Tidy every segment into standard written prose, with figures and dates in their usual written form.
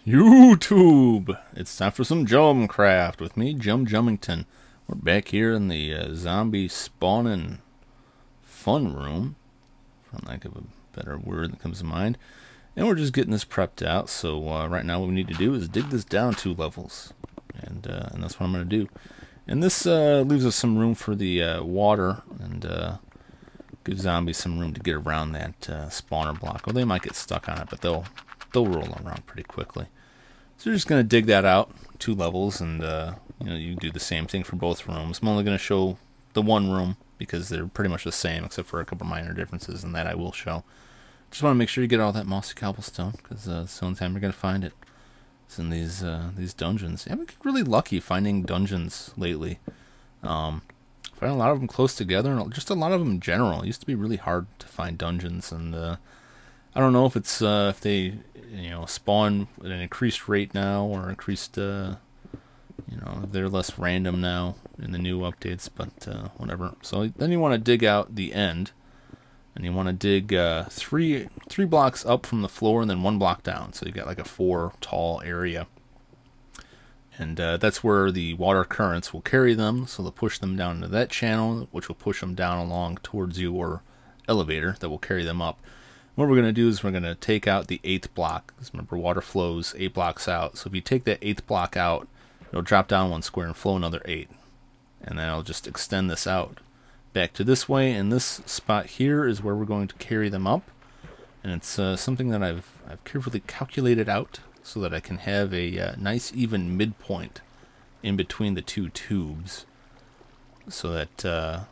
YouTube! It's time for some Jumcraft with me, Jumington. We're back here in the zombie spawning fun room, for lack of a better word that comes to mind. And we're just getting this prepped out, so right now what we need to do is dig this down 2 levels. And that's what I'm going to do. And this leaves us some room for the water, and gives zombies some room to get around that spawner block. Well, they might get stuck on it, but they'll roll around pretty quickly. So we're just going to dig that out 2 levels, and you do the same thing for both rooms. I'm only going to show the one room because they're pretty much the same except for a couple minor differences, and that I will show. Just want to make sure you get all that mossy cobblestone because it's the only time you're going to find it. It's in these dungeons. Yeah, I've been really lucky finding dungeons lately. Find a lot of them close together, and just a lot of them in general. It used to be really hard to find dungeons, and I don't know if it's if they spawn at an increased rate now, or increased they're less random now in the new updates, but whatever. So then you want to dig out the end, and you want to dig three blocks up from the floor and then 1 block down, so you got like a 4 tall area. And that's where the water currents will carry them, so they'll push them down into that channel, which will push them down along towards your elevator that will carry them up. What we're going to do is we're going to take out the 8th block. Because remember, water flows 8 blocks out. So if you take that 8th block out, it'll drop down 1 square and flow another 8. And then I'll just extend this out back to this way. And this spot here is where we're going to carry them up. And it's something that I've carefully calculated out so that I can have a nice even midpoint in between the 2 tubes, so that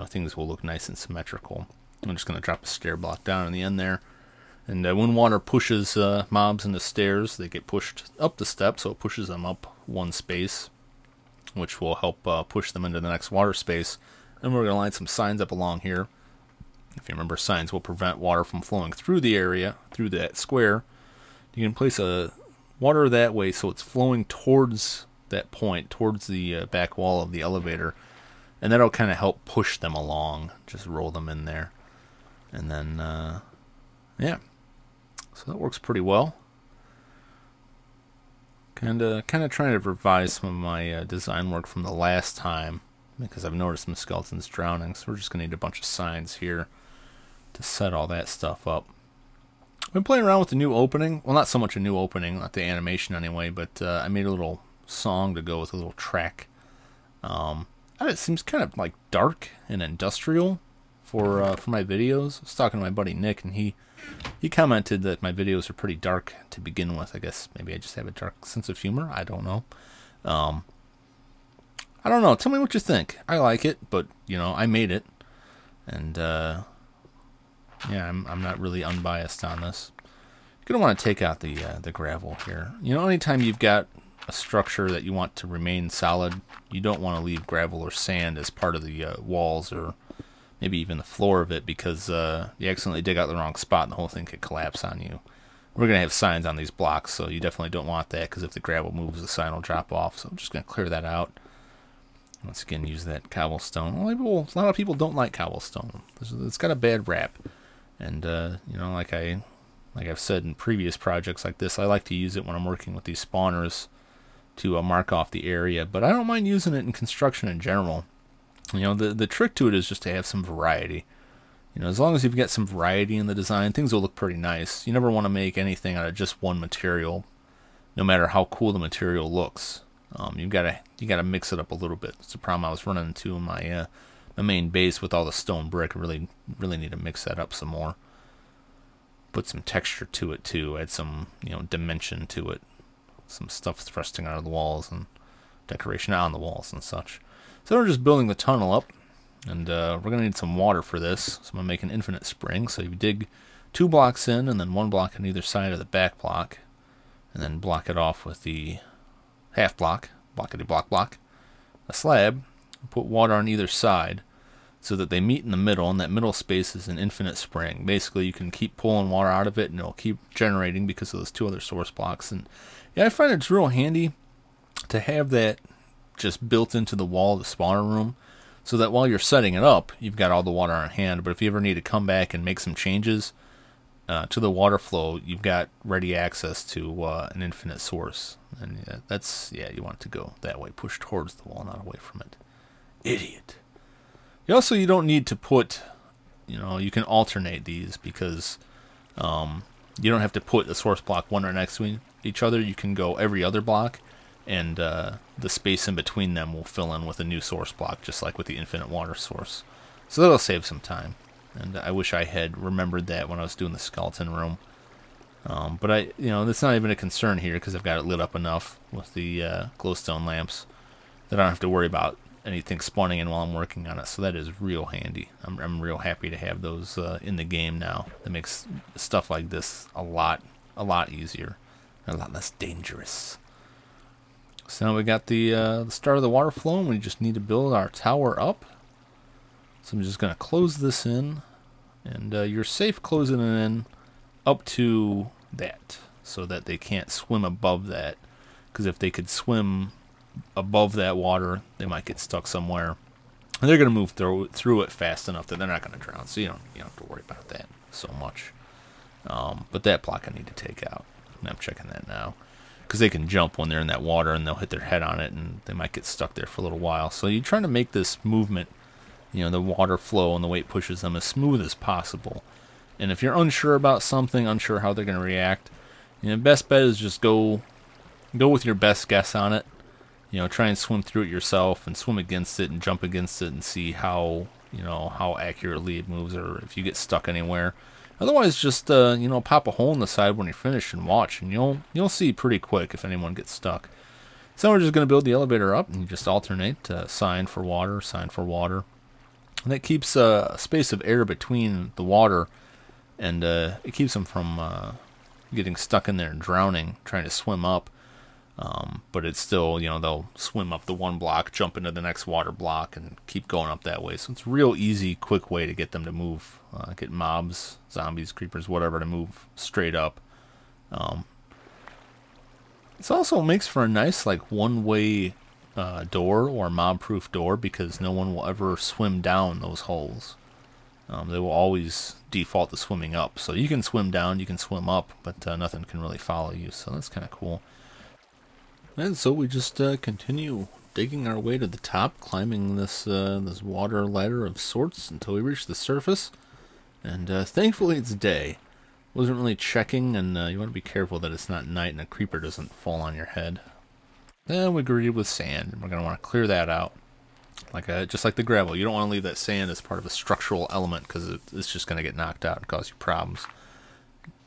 things will look nice and symmetrical. I'm just going to drop a stair block down in the end there. And when water pushes mobs into stairs, they get pushed up the step, so it pushes them up 1 space, which will help push them into the next water space. And we're going to line some signs up along here. If you remember, signs will prevent water from flowing through the area, through that square. You can place a water that way so it's flowing towards that point, towards the back wall of the elevator. And that'll kind of help push them along, just roll them in there. And then, yeah, so that works pretty well. Kind of trying to revise some of my design work from the last time, because I've noticed some skeletons drowning. So we're just going to need a bunch of signs here to set all that stuff up. I've been playing around with the new opening. Well, not so much a new opening, not the animation anyway, but I made a little song to go with a little track. It seems kind of like dark and industrial for my videos. I was talking to my buddy Nick, and he commented that my videos are pretty dark to begin with. I guess maybe I just have a dark sense of humor. I don't know. I don't know. Tell me what you think. I like it, but I made it, and yeah, I'm not really unbiased on this. You're gonna want to take out the gravel here. Anytime you've got a structure that you want to remain solid, you don't want to leave gravel or sand as part of the walls, or maybe even the floor of it, because you accidentally dig out the wrong spot and the whole thing could collapse on you. We're going to have signs on these blocks, so you definitely don't want that, because if the gravel moves, the sign will drop off. So I'm just going to clear that out. Once again, use that cobblestone. A lot of people don't like cobblestone. It's got a bad rap. And, like I've said in previous projects like this, I like to use it when I'm working with these spawners to mark off the area, but I don't mind using it in construction in general. The trick to it is just to have some variety. As long as you've got some variety in the design, things will look pretty nice. You never want to make anything out of just one material, no matter how cool the material looks. You gotta mix it up a little bit. It's the problem I was running into in my my main base with all the stone brick. I really need to mix that up some more. Put some texture to it too. Add some dimension to it. Some stuff thrusting out of the walls and decoration on the walls and such. So we're just building the tunnel up, and we're going to need some water for this. So I'm going to make an infinite spring. So you dig 2 blocks in, and then 1 block on either side of the back block, and then block it off with the half block, block, a slab. Put water on either side so that they meet in the middle, and that middle space is an infinite spring. Basically, you can keep pulling water out of it, and it'll keep generating because of those 2 other source blocks. And yeah, I find it's real handy to have that just built into the wall of the spawner room, so that while you're setting it up, you've got all the water on hand. But if you ever need to come back and make some changes, to the water flow, you've got ready access to an infinite source. And you want it to go that way, push towards the wall, not away from it. Idiot. You don't need to put, you can alternate these because you don't have to put the source block one right next to each other. You can go every other block, and the space in between them will fill in with a new source block, just like with the infinite water source. So that'll save some time. And I wish I had remembered that when I was doing the skeleton room. But that's not even a concern here because I've got it lit up enough with the glowstone lamps that I don't have to worry about anything spawning in while I'm working on it. So that is real handy. I'm real happy to have those in the game now. That makes stuff like this a lot easier, and a lot less dangerous. So now we got the start of the water flow, and we just need to build our tower up. So I'm just going to close this in, and you're safe closing it in up to that, so that they can't swim above that, because if they could swim above that water, they might get stuck somewhere, and they're going to move through it fast enough that they're not going to drown, so you don't have to worry about that so much. But that block I need to take out, and I'm checking that now, because they can jump when they're in that water, and they'll hit their head on it, and they might get stuck there for a little while. So you're trying to make this movement, the water flow and the way it pushes them, as smooth as possible. And if you're unsure about something, unsure how they're going to react, best bet is just go with your best guess on it. Try and swim through it yourself, and swim against it and jump against it, and see how accurately it moves, or if you get stuck anywhere. Otherwise, just pop a hole in the side when you're finished and watch, and you'll see pretty quick if anyone gets stuck. So we're just going to build the elevator up, and you just alternate sign for water, sign for water. And that keeps a space of air between the water, and it keeps them from getting stuck in there and drowning, trying to swim up. But it's still, they'll swim up the one block, jump into the next water block, and keep going up that way. So it's a real easy, quick way to get them to move, get mobs, zombies, creepers, whatever, to move straight up. It also makes for a nice, one-way door, or mob-proof door, because no one will ever swim down those holes. They will always default to swimming up. So you can swim down, you can swim up, but nothing can really follow you. So that's kind of cool. And so we just continue digging our way to the top, climbing this water ladder of sorts until we reach the surface. And thankfully it's day. Wasn't really checking, and you want to be careful that it's not night and a creeper doesn't fall on your head. Then we greeted with sand, and we're going to want to clear that out. Just like the gravel, you don't want to leave that sand as part of a structural element, because it's just going to get knocked out and cause you problems.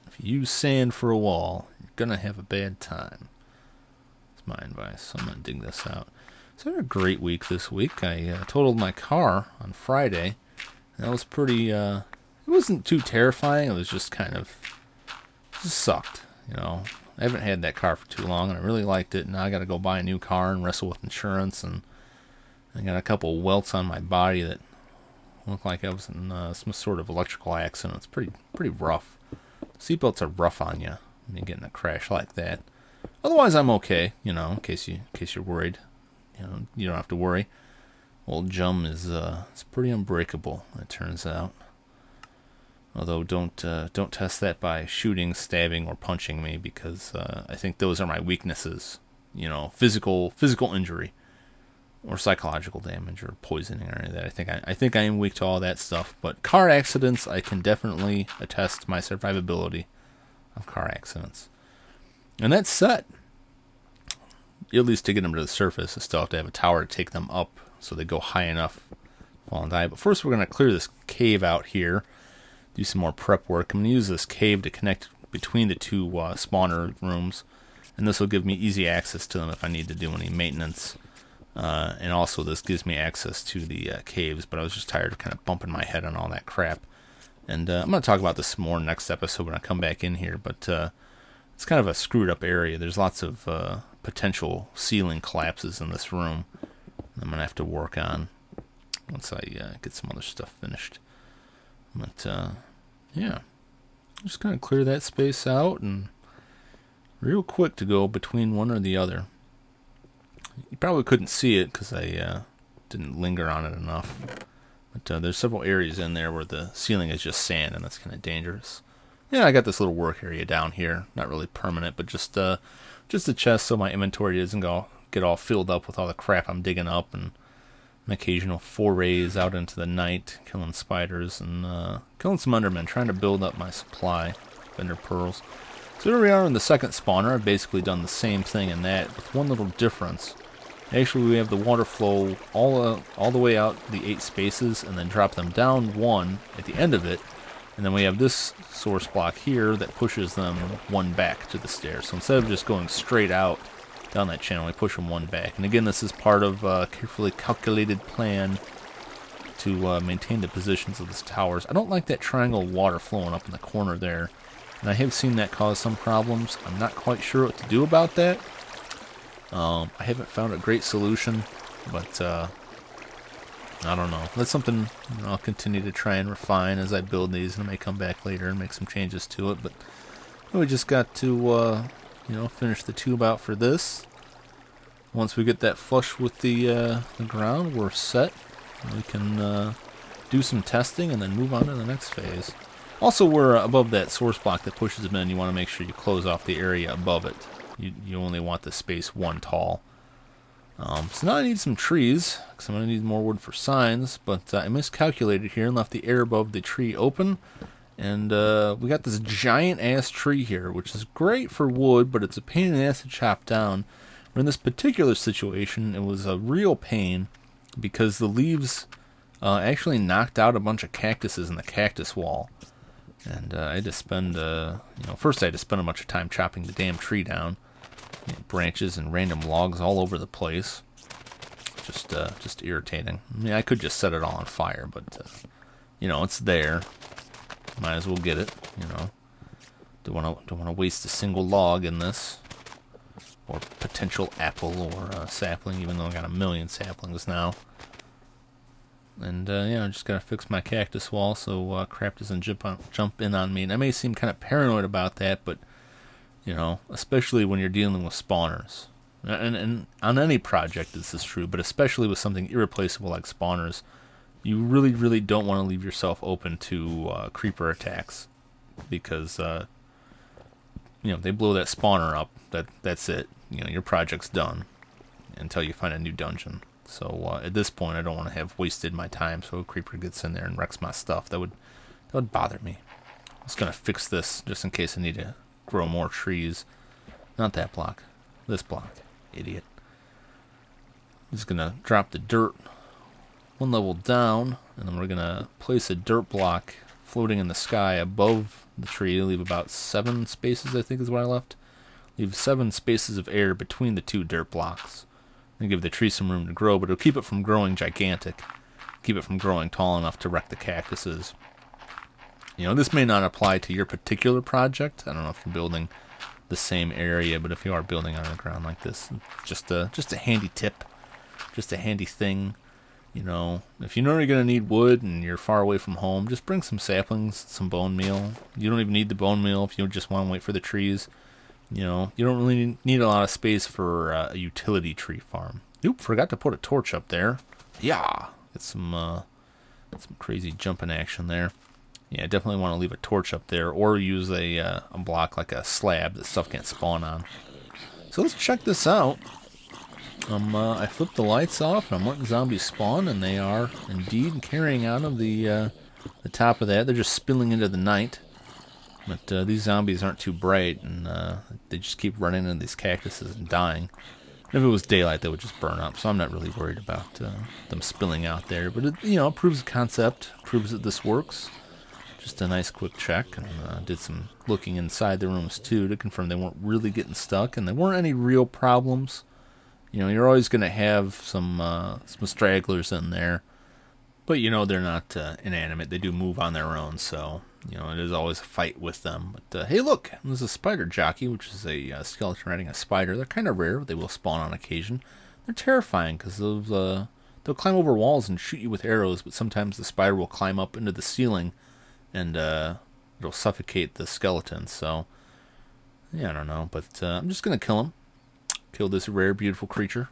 If you use sand for a wall, you're going to have a bad time. That's my advice. So I'm going to dig this out. So I had a great week this week. I totaled my car on Friday. That was pretty, it wasn't too terrifying. It was just kind of, just sucked, I haven't had that car for too long, and I really liked it. Now I got to go buy a new car and wrestle with insurance, and I got a couple welts on my body that look like I was in some sort of electrical accident. It's pretty rough. Seatbelts are rough on you when you get in a crash like that. Otherwise, I'm okay. In case you're worried, you don't have to worry. Old Jum is pretty unbreakable, it turns out. Although don't test that by shooting, stabbing, or punching me, because I think those are my weaknesses. Physical injury, or psychological damage, or poisoning, or any of that. I think I am weak to all that stuff. But car accidents, I can definitely attest my survivability of car accidents. And that's set. At least to get them to the surface, I still have to have a tower to take them up, so they go high enough, fall and die. But first, we're going to clear this cave out here. Do some more prep work. I'm going to use this cave to connect between the two spawner rooms, and this will give me easy access to them if I need to do any maintenance. And also this gives me access to the caves, but I was just tired of kind of bumping my head on all that crap. And I'm going to talk about this some more next episode when I come back in here, but it's kind of a screwed up area. There's lots of potential ceiling collapses in this room I'm going to have to work on once I get some other stuff finished. But yeah, just kind of clear that space out, and real quick to go between one or the other. You probably couldn't see it because I didn't linger on it enough. But there's several areas in there where the ceiling is just sand, and that's kind of dangerous. Yeah, I got this little work area down here. Not really permanent, but just a chest so my inventory doesn't get all filled up with all the crap I'm digging up, and an occasional forays out into the night, killing spiders and killing some endermen, trying to build up my supply of ender pearls. So here we are in the second spawner. I've basically done the same thing in that, with one little difference. Actually, we have the water flow all the way out the 8 spaces, and then drop them down 1 at the end of it. And then we have this source block here that pushes them 1 back to the stairs. So instead of just going straight out down that channel, we push them 1 back. And again, this is part of a carefully calculated plan to maintain the positions of these towers. I don't like that triangle water flowing up in the corner there. And I have seen that cause some problems. I'm not quite sure what to do about that. I haven't found a great solution, but I don't know. That's something I'll continue to try and refine as I build these, and I may come back later and make some changes to it. But we just got to, finish the tube out for this. Once we get that flush with the ground, we're set. We can do some testing and then move on to the next phase. Also, we're above that source block that pushes them in. You want to make sure you close off the area above it. You only want the space 1 tall. So now I need some trees, because I'm going to need more wood for signs, but I miscalculated here and left the air above the tree open, and we got this giant-ass tree here, which is great for wood, but it's a pain in the ass to chop down. But in this particular situation, it was a real pain, because the leaves actually knocked out a bunch of cactuses in the cactus wall. And I had to spend, first I had to spend a bunch of time chopping the damn tree down. Branches and random logs all over the place. Just irritating. I mean, I could just set it all on fire, but it's there. Might as well get it. Don't want to waste a single log in this, or potential apple or sapling. Even though I got a million saplings now. And I just gotta fix my cactus wall so crap doesn't jump in on me. And I may seem kind of paranoid about that, but especially when you're dealing with spawners. And on any project this is true, but especially with something irreplaceable like spawners, you really, really don't want to leave yourself open to creeper attacks. Because, they blow that spawner up, that's it. Your project's done until you find a new dungeon. So at this point, I don't want to have wasted my time so a creeper gets in there and wrecks my stuff. That would bother me. I'm just going to fix this just in case I need to grow more trees. Not that block. This block. Idiot. I'm just going to drop the dirt 1 level down, and then we're going to place a dirt block floating in the sky above the tree. Leave about 7 spaces, I think is what I left. Leave 7 spaces of air between the 2 dirt blocks. And give the tree some room to grow, but it'll keep it from growing gigantic. Keep it from growing tall enough to wreck the cactuses. This may not apply to your particular project. I don't know if you're building the same area, but if you are building on the ground like this, just a handy tip, just a handy thing. If you know you're going to need wood and you're far away from home, just bring some saplings, some bone meal. You don't even need the bone meal if you just want to wait for the trees. You don't really need a lot of space for a utility tree farm. Oop, forgot to put a torch up there. Yeah, get some crazy jumping action there. Yeah, definitely want to leave a torch up there, or use a block like a slab that stuff can't spawn on. So let's check this out. I flipped the lights off, and I'm letting zombies spawn, and they are indeed carrying out of the top of that. They're just spilling into the night. But these zombies aren't too bright, and they just keep running into these cactuses and dying. If it was daylight, they would just burn up, so I'm not really worried about them spilling out there. But it proves the concept, proves that this works. Just a nice quick check, and did some looking inside the rooms too to confirm they weren't really getting stuck, and there weren't any real problems. You're always going to have some stragglers in there, but they're not inanimate. They do move on their own, so it is always a fight with them. But hey, look, there's a spider jockey, which is a skeleton riding a spider. They're kind of rare, but they will spawn on occasion. They're terrifying because they'll climb over walls and shoot you with arrows, but sometimes the spider will climb up into the ceiling and it'll suffocate the skeleton. So yeah, I don't know, but I'm just gonna kill him. Kill this rare, beautiful creature.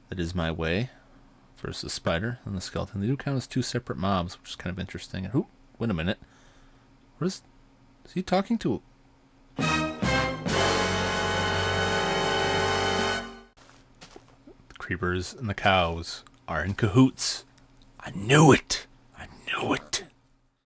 That is my way. First the spider and the skeleton. They do count as 2 separate mobs, which is kind of interesting. Ooh, wait a minute. Is he talking to... The creepers and the cows are in cahoots. I knew it. I knew it.